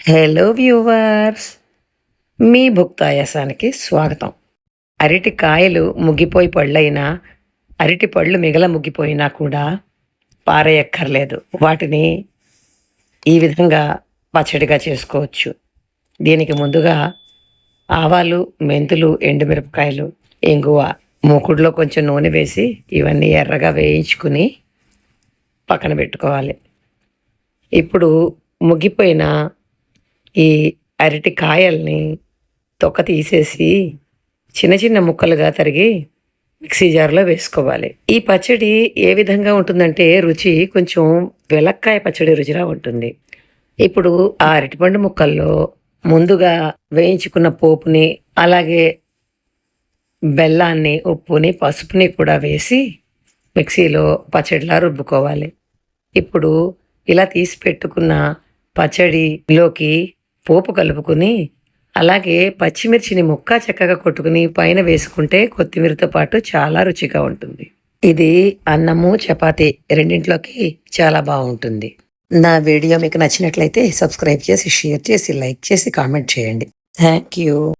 Hello viewers, మీ భుక్తాయాసానికి స్వాగతం. అరటి కాయలు ముగ్గిపోయి పళ్ళైనా, అరటి పళ్ళు ముగ్గిపోయినా కూడా పారేయక్కర్లేదు. వాటిని ఈ విధంగా పచ్చడిగా చేసుకోవచ్చు. దీనికి ముందుగా ఆవాలు, మెంతులు, ఎండుమిరపకాయలు, ఇంగువ, మూకుడులో కొంచెం నూనె వేసి ఇవన్నీ ఎర్రగా వేయించుకుని పక్కన పెట్టుకోవాలి. ఇప్పుడు ముగ్గిపోయిన ఈ అరటి కాయల్ని తొక్క తీసేసి చిన్న చిన్న ముక్కలుగా తరిగి మిక్సీ జార్లో వేసుకోవాలి. ఈ పచ్చడి ఏ విధంగా ఉంటుందంటే రుచి కొంచెం వెలక్కాయ పచ్చడి రుచిలా ఉంటుంది. ఇప్పుడు ఆ అరటిపండు ముక్కల్లో ముందుగా వేయించుకున్న పోపుని, అలాగే బెల్లాన్ని, ఉప్పుని, పసుపుని కూడా వేసి మిక్సీలో పచ్చడిలా రుబ్బుకోవాలి. ఇప్పుడు ఇలా తీసి పెట్టుకున్న పచ్చడిలోకి పోపు కలుపుకుని, అలాగే పచ్చిమిర్చిని ముక్క చెక్కగా కొట్టుకుని పైన వేసుకుంటే కొత్తిమీరతో పాటు చాలా రుచిగా ఉంటుంది. ఇది అన్నము, చపాతీ రెండింటిలోకి చాలా బాగుంటుంది. నా వీడియో మీకు నచ్చినట్లయితే సబ్స్క్రైబ్ చేసి, షేర్ చేసి, లైక్ చేసి, కామెంట్ చేయండి. Thank you.